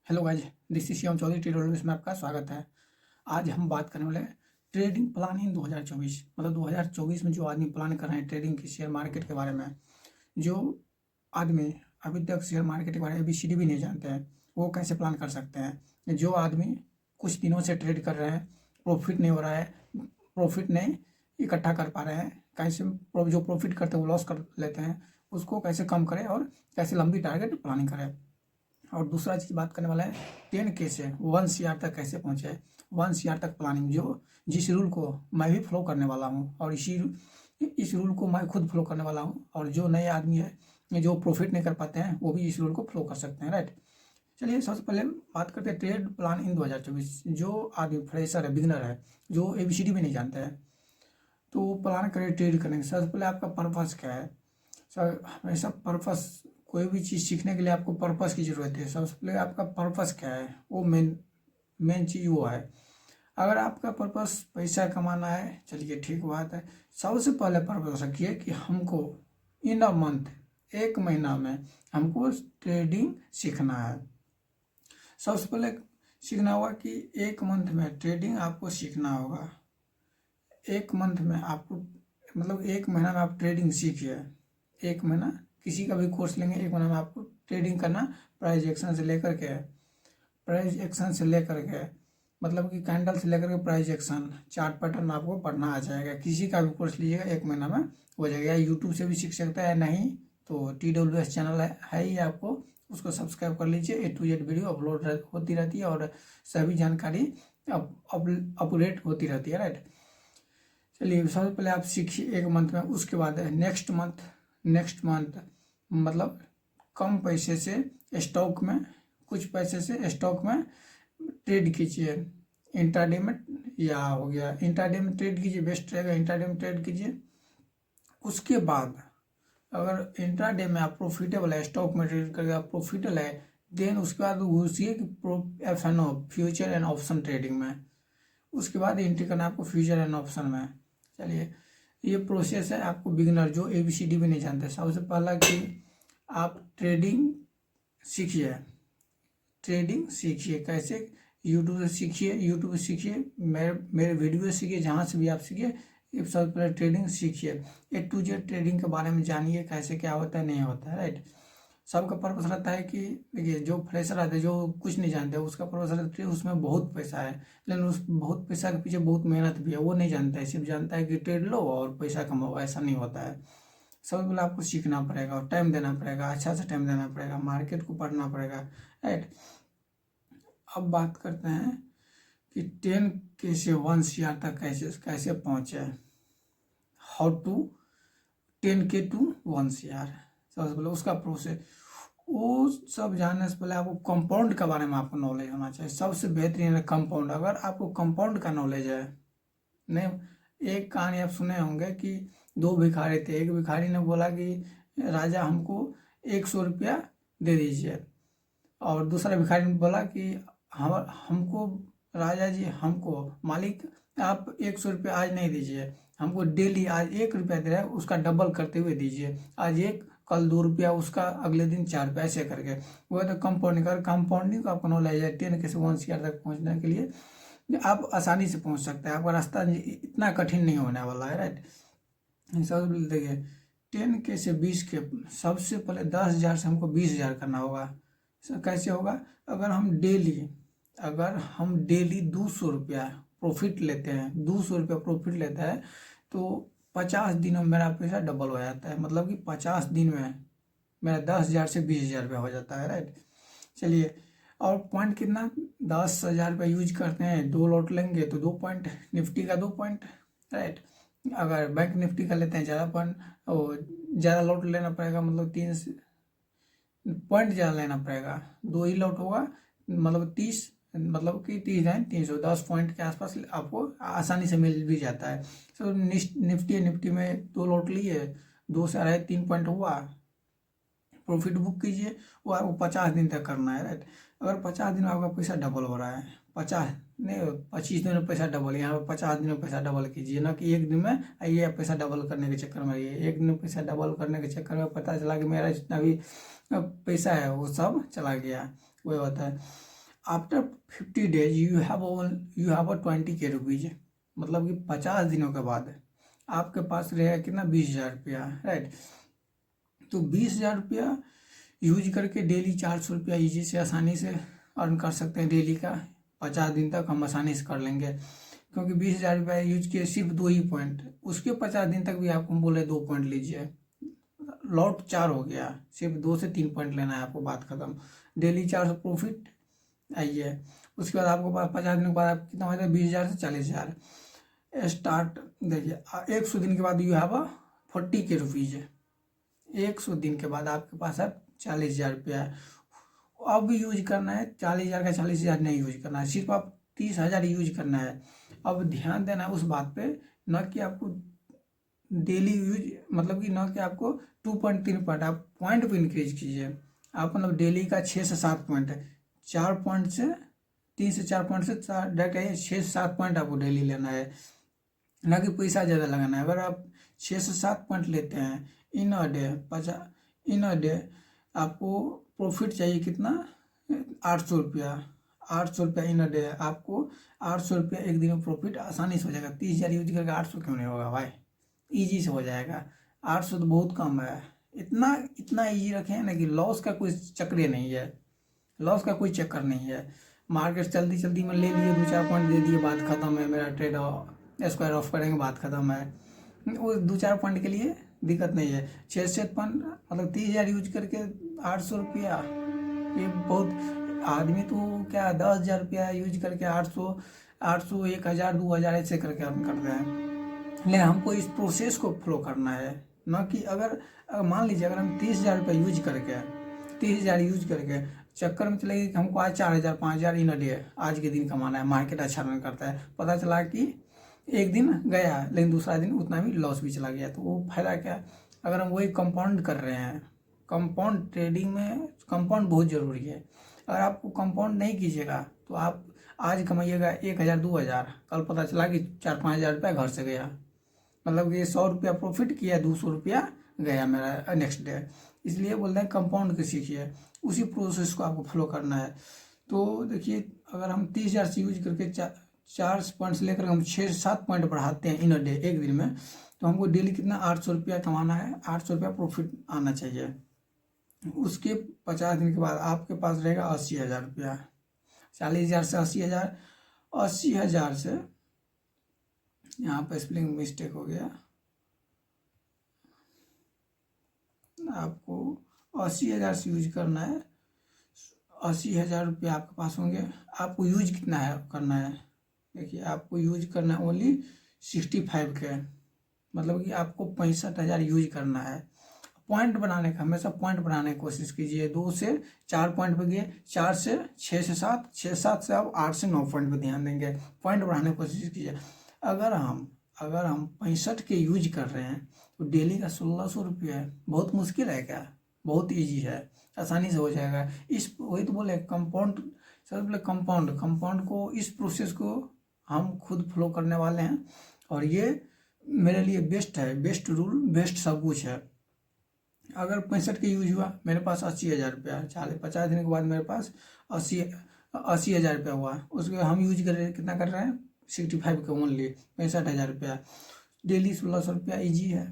Hello guys, this is Shyam Chaudhary traders में आपका स्वागत है। आज हम बात करने वाले हैं ट्रेडिंग प्लान इन 2024। मतलब 2024 में जो आदमी प्लान कर रहे हैं ट्रेडिंग की, शेयर मार्केट के बारे में, जो आदमी अभी तक शेयर मार्केट के बारे में ABCD भी नहीं जानते हैं, वो कैसे प्लान कर सकते हैं। जो आदमी कुछ दिनों से ट्रेड कर रहे हैं, प्रॉफिट नहीं हो रहा है, प्रॉफिट नहीं इकट्ठा कर पा रहे हैं, कैसे जो प्रॉफिट करते हैं वो लॉस कर लेते हैं, उसको कैसे कम करें और कैसे लंबी टारगेट प्लानिंग करें। और दूसरा चीज़ बात करने वाला है 10K से 1 CR तक कैसे पहुँचे। 1 CR तक प्लानिंग, जिस रूल को मैं भी फॉलो करने वाला हूँ और इस रूल को मैं खुद फॉलो करने वाला हूँ। और जो नए आदमी है जो प्रॉफिट नहीं कर पाते हैं वो भी इस रूल को फॉलो कर सकते हैं, राइट। चलिए सबसे पहले बात करते हैं ट्रेड प्लान इन 2024। जो आदमी फ्रेशर है, बिगनर है, जो ABCD भी नहीं जानते हैं, तो वो प्लान करें ट्रेड करने के। सबसे पहले आपका पर्पज़ क्या है। सर हमेशा पर्पस, कोई भी चीज़ सीखने के लिए आपको पर्पस की ज़रूरत है। सबसे पहले आपका पर्पस क्या है, वो मेन चीज़ वो है। अगर आपका पर्पस पैसा कमाना है, चलिए ठीक बात है। सबसे पहले पर्पस रखिए कि हमको इन अ मंथ, 1 महीना में हमको ट्रेडिंग सीखना है। सबसे पहले सीखना होगा कि 1 मंथ में ट्रेडिंग आपको सीखना होगा। 1 मंथ में आपको, मतलब 1 महीना में आप ट्रेडिंग सीखिए। 1 महीना किसी का भी कोर्स लेंगे, 1 महीना में आपको ट्रेडिंग करना, प्राइस एक्शन से लेकर के मतलब कि कैंडल से लेकर के प्राइस एक्शन, चार्ट पैटर्न आपको पढ़ना आ जाएगा। किसी का भी कोर्स लीजिएगा 1 महीना में हो जाएगा। या यूट्यूब से भी सीख सकता है, नहीं तो TWS चैनल है ही आपको, उसको सब्सक्राइब कर लीजिए। A to Z video upload होती रहती है और सभी जानकारी अपडेट होती रहती है, राइट। चलिए सबसे पहले आप सीखिए 1 मंथ में। उसके बाद नेक्स्ट मंथ मतलब कम पैसे से स्टॉक में, कुछ पैसे से स्टॉक में ट्रेड कीजिए। इंट्राडे में, या हो गया इंट्राडे में ट्रेड कीजिए, बेस्ट रहेगा। इंट्राडे में ट्रेड कीजिए। उसके बाद अगर इंट्राडे में आप प्रॉफिटेबल है, स्टॉक में ट्रेड करके आप प्रॉफिटेबल है, देन उसके बाद घुसिए कि FNO, future and option trading में। उसके बाद एंट्री करना है आपको फ्यूचर एंड ऑप्शन में। चलिए ये प्रोसेस है आपको, बिगिनर जो ABCD भी नहीं जानते। सबसे पहला कि आप ट्रेडिंग सीखिए कैसे। यूट्यूब से सीखिए, मेरे वीडियो से सीखिए, जहाँ से भी आप सीखिए। सबसे पहले ट्रेडिंग सीखिए। A to Z ट्रेडिंग के बारे में जानिए, कैसे क्या होता है नहीं होता है, राइट। सबका पर्पस रहता है कि देखिए, जो फ्रेशर रहता है, जो कुछ नहीं जानते, उसका पर्पस रहता है उसमें बहुत पैसा है, लेकिन उस बहुत पैसा के पीछे बहुत मेहनत भी है। वो नहीं जानता है, सिर्फ जानता है कि ट्रेड लो और पैसा कमाओ। ऐसा नहीं होता है। सबसे पहले आपको सीखना पड़ेगा और टाइम देना पड़ेगा, अच्छा से टाइम देना पड़ेगा, मार्केट को पढ़ना पड़ेगा, राइट। अब बात करते हैं कि 10K से 1 CR तक कैसे पहुँचे। How to 10K to 1 CR। सबसे पहले उसका प्रोसेस, वो सब जानने से पहले आपको कंपाउंड के बारे में आपको नॉलेज होना चाहिए। सबसे बेहतरीन है कंपाउंड। अगर आपको कंपाउंड का नॉलेज है, नहीं, एक कहानी आप सुने होंगे कि 2 भिखारी थे। एक भिखारी ने बोला कि राजा हमको 100 रुपया दे दीजिए, और दूसरा भिखारी ने बोला कि हमको राजा जी, हमको मालिक आप 100 रुपया आज नहीं दीजिए, हमको डेली आज 1 रुपया दे रहा है, उसका डबल करते हुए दीजिए। आज 1, कल 2 रुपया, उसका अगले दिन 4 रुपया, ऐसे करके। वो है तो कंपाउंडिंग। अगर कंपाउंडिंग को आपको नॉलेज है 10K से 1 CR तक पहुंचने के लिए, आप आसानी से पहुंच सकते हैं। आपका रास्ता इतना कठिन नहीं होने वाला है, राइट। सबसे देखिए 10K से 20K, सबसे पहले 10,000 से हमको 20,000 करना होगा। कैसे होगा। अगर हम डेली 200 रुपया प्रॉफिट लेते हैं, 200 रुपया प्रॉफिट लेता है, तो 50 दिनों में मेरा पैसा डबल हो जाता है। मतलब कि 50 दिन में मेरा 10,000 से 20,000 रुपया हो जाता है, राइट। चलिए, और पॉइंट कितना, 10,000 रुपया यूज करते हैं, 2 लॉट लेंगे तो 2 पॉइंट, निफ्टी का 2 पॉइंट, राइट। अगर बैंक निफ्टी का लेते हैं ज़्यादा पॉइंट, ज़्यादा लॉट लेना पड़ेगा, मतलब 3 पॉइंट ज़्यादा लेना पड़ेगा। 2 ही लॉट होगा, मतलब 30, मतलब कि 30,310 पॉइंट के आसपास आपको आसानी से मिल भी जाता है। तो निफ्टी में 2 लॉट लिए, 2 से 3 पॉइंट हुआ, प्रॉफिट बुक कीजिए। वो आपको 50 दिन तक करना है, राइट। अगर 50 दिन में आपका पैसा डबल हो रहा है, 50 नहीं, 25 दिन में पैसा डबल, यहाँ पर 50 दिन में पैसा डबल कीजिए, ना कि एक दिन में आइए पैसा डबल करने के चक्कर में आइए। एक दिन में पैसा डबल करने के चक्कर में पता चला कि मेरा जितना भी पैसा है वो सब चला गया, वही होता है। After 50 days you have a 20K rupees, मतलब कि 50 दिनों के बाद आपके पास रहेगा कितना, 20,000 रुपया, राइट। तो 20,000 रुपया यूज करके डेली 400 रुपया ईजी से आसानी से अर्न कर सकते हैं डेली का। 50 दिन तक हम आसानी से कर लेंगे, क्योंकि 20,000 रुपया यूज किए सिर्फ 2 ही पॉइंट, उसके 50 दिन तक भी आपको हम बोले 2 पॉइंट लीजिए, लॉट 4 हो गया, सिर्फ 2 से 3 पॉइंट लेना है आपको, बात खत्म। डेली 400 प्रॉफिट आइए। उसके बाद आपको 50 दिन के बाद आप कितना होता है, 20,000 से 40,000 स्टार्ट। देखिए 100 दिन के बाद यू हैव 40K रुपीज, 100 दिन के बाद आपके पास है 40,000 रुपया। अब यूज करना है 40,000 का 40,000 नहीं यूज करना है, सिर्फ आप 30,000 यूज करना है। अब ध्यान देना है उस बात पे, न कि आपको डेली यूज, मतलब कि न कि आपको 2.3 पॉइंट, आप पॉइंट पे इंक्रीज कीजिए। आप मतलब डेली का 6 से 7 पॉइंट, 4 पॉइंट से 3 से 4 पॉइंट से डायरेक्ट 6 से 7 पॉइंट आपको डेली लेना है, ना कि पैसा ज़्यादा लगाना है। अगर आप 6 से 7 पॉइंट लेते हैं इन अ डे, आपको प्रॉफिट चाहिए कितना, 800 रुपया, 800 रुपया इन अ डे। आपको 800 रुपया एक दिन में प्रॉफिट आसानी से हो जाएगा। 30,000 यूज करके 800 क्यों नहीं होगा भाई, ईजी से हो जाएगा। 800 तो बहुत कम है, इतना ईजी रखें ना कि लॉस का कोई चक्कर नहीं है, लॉस का कोई चक्कर नहीं है। मार्केट जल्दी जल्दी में ले लिए, 2-4 पॉइंट दे दिए, बात खत्म है, मेरा ट्रेड स्क्वायर ऑफ करेंगे, बात खत्म है। वो 2-4 पॉइंट के लिए दिक्कत नहीं है। 6 पॉइंट मतलब 30,000 यूज करके 800 रुपया, ये बहुत। आदमी तो क्या 10,000 रुपया यूज करके 800 1,000 2,000 ऐसे करके अर्न करते हैं। लेकिन हमको इस प्रोसेस को फॉलो करना है, न कि अगर मान लीजिए अगर हम 30,000 रुपया यूज करके चक्कर में चले गए कि हमको आज 4,000 5,000 इन अ डे आज के दिन कमाना है, मार्केट अच्छा रन करता है, पता चला कि एक दिन गया लेकिन दूसरा दिन उतना भी लॉस भी चला गया, तो वो फायदा क्या। अगर हम वही कंपाउंड कर रहे हैं, कंपाउंड ट्रेडिंग में कंपाउंड बहुत ज़रूरी है। अगर आपको कंपाउंड नहीं कीजिएगा तो आप आज कमाइएगा 1,000 2,000, कल पता चला कि 4-5,000 रुपया घर से गया, मतलब कि 100 रुपया प्रॉफिट किया, 200 रुपया गया मेरा नेक्स्ट डे। इसलिए बोलते हैं कंपाउंड के सीखिए, उसी प्रोसेस को आपको फॉलो करना है। तो देखिए अगर हम 30,000 से यूज करके 4 पॉइंट से लेकर हम 6 से 7 पॉइंट बढ़ाते हैं इन अ डे, एक दिन में, तो हमको डेली कितना 800 रुपया कमाना है, 800 रुपया प्रॉफिट आना चाहिए। उसके 50 दिन के बाद आपके पास रहेगा 80,000 रुपया। 40,000 से 80,000, 80,000 से, यहाँ पर स्पेलिंग मिस्टेक हो गया, आपको 80,000 से यूज करना है। 80,000 रुपया आपके पास होंगे। आपको यूज कितना है करना है, देखिए आपको यूज करना है ओनली 65K, मतलब कि आपको 65,000 यूज करना है। पॉइंट बनाने का, हमेशा पॉइंट बनाने की कोशिश कीजिए। 2 से 4 पॉइंट पे गए, 4 से 6 से 7, 6 7 से आप 8 से 9 पॉइंट पे ध्यान देंगे, पॉइंट बढ़ाने की कोशिश कीजिए। अगर हम 65K यूज कर रहे हैं तो डेली का 1,600 रुपया है, बहुत मुश्किल है क्या, बहुत ईजी है, आसानी से हो जाएगा। इस वही तो बोले कंपाउंड, सबसे पहले कंपाउंड को, इस प्रोसेस को हम खुद फॉलो करने वाले हैं, और ये मेरे लिए बेस्ट है, बेस्ट रूल, बेस्ट सब कुछ है। अगर 65K यूज हुआ, मेरे पास 80,000 रुपया, 50 दिन के बाद मेरे पास 80,000 रुपया हुआ। उसके हम यूज कर रहे हैं, कितना कर रहे हैं, 65K ओनली, 65,000 रुपया डेली, 1,600 रुपया ईजी है।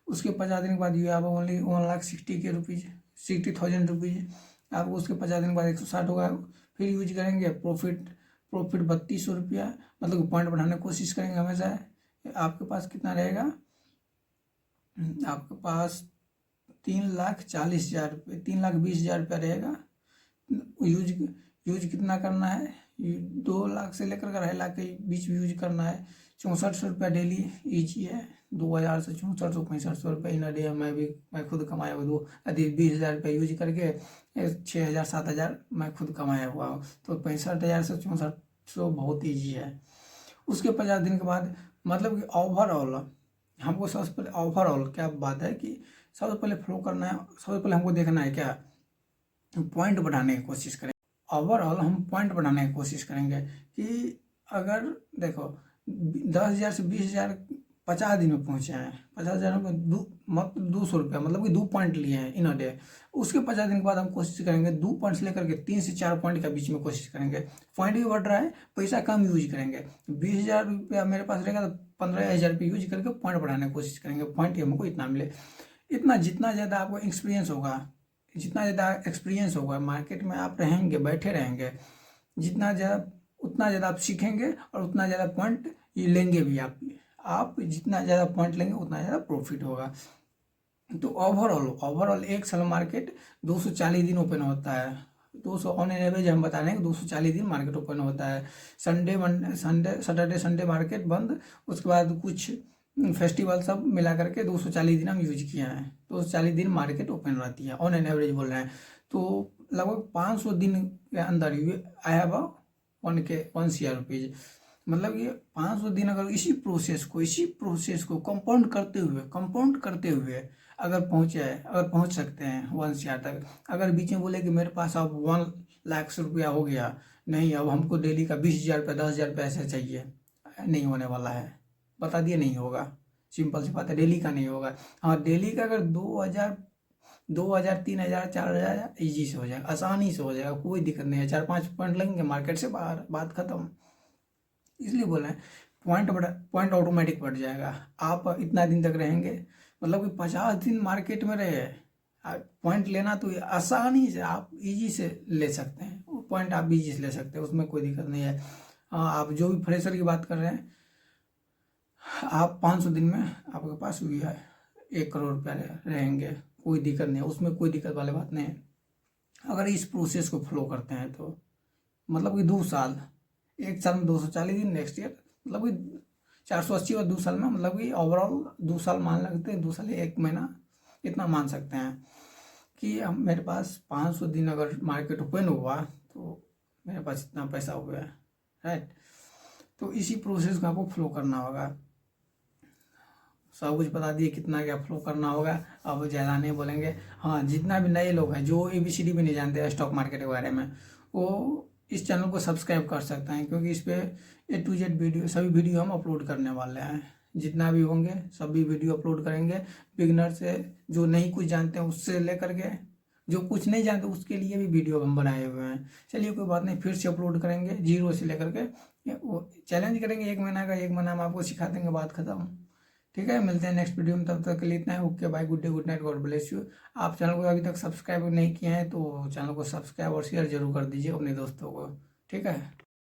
उसके 50 दिन के बाद you have only 1,60,000 rupees, 60,000 rupees. आपको उसके 50 दिन के बाद 160 होगा, फिर यूज करेंगे, प्रॉफिट 3,200 रुपया, मतलब पॉइंट बढ़ाने की कोशिश करेंगे हमेशा। आपके पास कितना रहेगा, आपके पास 3,40,000 रुपये, 3,20,000 रुपया रहेगा। यूज कितना करना है, 2 लाख से लेकर 2.5 लाख के बीच यूज करना है। 6,400 रुपया डेली ईजी है, 2,000 से 6,400 6,500 रुपये इन डे। मैं खुद कमाया हुआ, 20,000 रुपया यूज करके 6,000 7,000 मैं खुद कमाया हुआ हूँ। तो 65,000 से 6,400 बहुत ईजी है। उसके 50 दिन के बाद, मतलब कि ओवरऑल हमको सबसे पहले ओवरऑल क्या बात है कि सबसे पहले फ्लो करना है, सबसे पहले हमको देखना है क्या, पॉइंट बढ़ाने की कोशिश करें। ओवरऑल हम पॉइंट बढ़ाने की कोशिश करेंगे कि अगर देखो 10,000 से 20,000 50 दिन में पहुंचे हैं, 50,000 में मतलब 200 रुपया, मतलब कि 2 पॉइंट लिए हैं इन अ डे। उसके 50 दिन के बाद हम कोशिश करेंगे 2 पॉइंट्स लेकर के 3 से 4 पॉइंट के बीच में कोशिश करेंगे। पॉइंट भी बढ़ रहा है, पैसा कम यूज करेंगे। 20,000 रुपया मेरे पास रहेगा तो 15,000 रुपये यूज करके पॉइंट बढ़ाने की कोशिश करेंगे, पॉइंट हमको इतना मिले। इतना जितना ज़्यादा आपको एक्सपीरियंस होगा, जितना ज़्यादा एक्सपीरियंस होगा मार्केट में आप रहेंगे, बैठे रहेंगे, जितना ज़्यादा उतना ज़्यादा आप सीखेंगे और उतना ज़्यादा पॉइंट ये लेंगे भी आप जितना ज़्यादा पॉइंट लेंगे उतना ज़्यादा प्रॉफिट होगा। तो ओवरऑल एक साल मार्केट 240 दिन ओपन होता है। 200 ऑन एवरेज हम बता रहे हैं कि 240 दिन मार्केट ओपन होता है। सैटरडे संडे मार्केट बंद, उसके बाद कुछ फेस्टिवल सब मिला करके 240 दिन हम यूज किए हैं। 240 दिन मार्केट ओपन रहती है, ऑन एन एवरेज बोल रहे हैं। तो लगभग 500 दिन के अंदर आई हैव 1 CR रुपीज। मतलब ये 500 दिन अगर इसी प्रोसेस को कंपाउंड करते हुए अगर पहुंच सकते हैं 1 CR तक। अगर बीच में बोले कि मेरे पास अब 1 लाख रुपया हो गया, नहीं अब हमको डेली का 20,000 रुपया 10,000 रुपया ऐसे चाहिए, नहीं होने वाला है, बता दिए नहीं होगा। सिंपल सी बात है, डेली का नहीं होगा। हाँ, डेली का अगर 2,000 3,000 4,000 ईजी से हो जाएगा, आसानी से हो जाएगा, कोई दिक्कत नहीं है। 4-5 पॉइंट लगेंगे मार्केट से बाहर, बात खत्म। इसलिए बोल रहे हैं पॉइंट ऑटोमेटिक बढ़ जाएगा। आप इतना दिन तक रहेंगे, मतलब कि 50 दिन मार्केट में रहे, पॉइंट लेना तो आसानी से आप इजी से ले सकते हैं, वो पॉइंट आप इजी से ले सकते हैं, उसमें कोई दिक्कत नहीं है। आप जो भी फ्रेशर की बात कर रहे हैं, आप 500 दिन में आपके पास भी है 1 करोड़ रुपया रहेंगे, कोई दिक्कत नहीं है, उसमें कोई दिक्कत वाली बात नहीं है। अगर इस प्रोसेस को फॉलो करते हैं तो मतलब कि 2 साल, 1 साल में 240 दिन, नेक्स्ट ईयर मतलब कि 480 और 2 साल में मतलब कि ओवरऑल 2 साल मान लगते हैं, 2 साल 1 महीना, इतना मान सकते हैं कि हम मेरे पास 500 दिन अगर मार्केट ओपन हुआ तो मेरे पास इतना पैसा हो गया, राइट। तो इसी प्रोसेस को आपको फ्लो करना होगा। सब कुछ बता दिए कितना क्या फ्लो करना होगा, अब ज़्यादा नहीं बोलेंगे। हाँ, जितना भी नए लोग हैं जो ABCD भी नहीं जानते स्टॉक मार्केट के बारे में, वो इस चैनल को सब्सक्राइब कर सकते हैं, क्योंकि इस पर A to Z वीडियो, सभी वीडियो हम अपलोड करने वाले हैं। जितना भी होंगे सभी वीडियो अपलोड करेंगे। बिगनर से जो नहीं कुछ जानते हैं उससे लेकर के जो कुछ नहीं जानते उसके लिए भी वीडियो हम बनाए हुए हैं। चलिए कोई बात नहीं, फिर से अपलोड करेंगे, 0 से लेकर के वो चैलेंज करेंगे 1 महीना का, 1 महीना हम आपको सिखा देंगे, बात खत्म। ठीक है, मिलते हैं नेक्स्ट वीडियो में, तब तक के लिए इतना है। Okay bye, good day, good night, God bless you. आप चैनल को अभी तक सब्सक्राइब नहीं किए हैं तो चैनल को सब्सक्राइब और शेयर जरूर कर दीजिए अपने दोस्तों को, ठीक है।